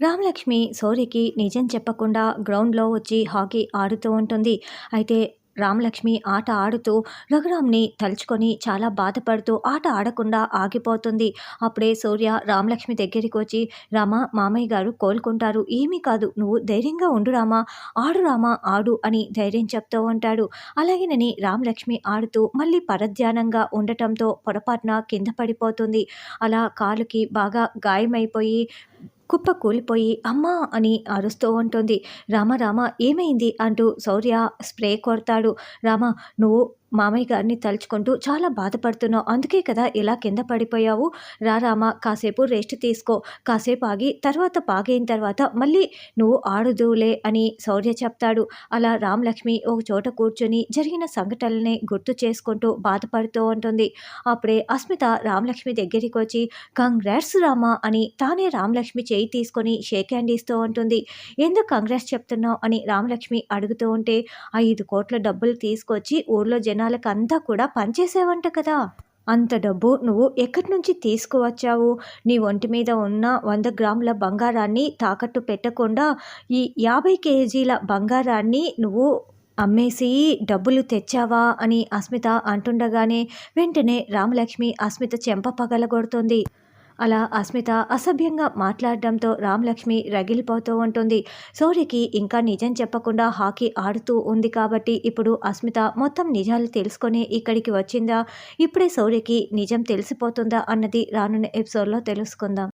రామలక్ష్మి శౌర్యకి నిజం చెప్పకుండా గ్రౌండ్‌లో వచ్చి హాకీ ఆడుతూ ఉంటుంది. అయితే రామలక్ష్మి ఆట ఆడుతూ రఘురామ్‌ని తలుచుకొని చాలా బాధపడుతూ ఆట ఆడకుండా ఆగిపోతుంది. అప్పుడే శౌర్య రామలక్ష్మి దగ్గరికి వచ్చి, "రామా, మామయ్య గారు కోలుకుంటారు. ఏమీ కాదు. నువ్వు ధైర్యంగా ఉండు రామా. ఆడు రామా, ఆడు" అని ధైర్యం చెప్తూ ఉంటాడు. అలాగేనని రామలక్ష్మి ఆడుతూ మళ్ళీ పరధ్యానంగా ఉండటంతో పొరపాటున కింద పడిపోతుంది. అలా కాలుకి బాగా గాయమైపోయి కుప్ప కూలిపోయి "అమ్మా" అని అరుస్తూ ఉంటుంది. "రామ రామ ఏమైంది?" అంటూ శౌర్య స్ప్రే కొడతాడు. "రామ, నువ్వు మామయ్య గారిని తలుచుకుంటూ చాలా బాధపడుతున్నావు. అందుకే కదా ఇలా కింద పడిపోయావు. రా రామ, కాసేపు రెస్ట్ తీసుకో. కాసేపు ఆగి తర్వాత బాగయిన తర్వాత మళ్ళీ నువ్వు ఆడుదువులే" అని శౌర్య చెప్తాడు. అలా రామలక్ష్మి ఒక చోట కూర్చొని జరిగిన సంఘటనల్ని గుర్తు చేసుకుంటూ బాధపడుతూ ఉంటుంది. అప్పుడే అస్మిత రామలక్ష్మి దగ్గరికి వచ్చి, "కంగ్రాట్స్ రామ" అని తానే రామలక్ష్మి చేయి తీసుకొని షేక్ హ్యాండ్ ఇస్తూ ఉంటుంది. "ఎందుకు కంగ్రాట్స్ చెప్తున్నావు?" అని రామలక్ష్మి అడుగుతూ ఉంటే, "5,00,00,000 డబ్బులు తీసుకొచ్చి ఊర్లో జనాలకంతా కూడా పంచేసావంట కదా! అంత డబ్బు నువ్వు ఎక్కడి నుంచి తీసుకువచ్చావు? నీ ఒంటి మీద ఉన్న 100 గ్రాముల బంగారాన్ని తాకట్టు పెట్టకుండా ఈ 50 కేజీల బంగారాన్ని నువ్వు అమ్మేసి డబ్బులు తెచ్చావా?" అని అస్మిత అంటుండగానే వెంటనే రామలక్ష్మి అస్మిత చెంప పగలగొడుతుంది. అలా అస్మిత అసభ్యంగా మాట్లాడడంతో రామలక్ష్మి రగిలిపోతూ ఉంటుంది. శౌర్యకి ఇంకా నిజం చెప్పకుండా హాకీ ఆడుతూ ఉంది కాబట్టి ఇప్పుడు అస్మిత మొత్తం నిజాలు తెలుసుకొని ఇక్కడికి వచ్చిందా? ఇప్పుడే శౌర్యకి నిజం తెలిసిపోతుందా అన్నది రానున్న ఎపిసోడ్‌లో తెలుసుకుందాం.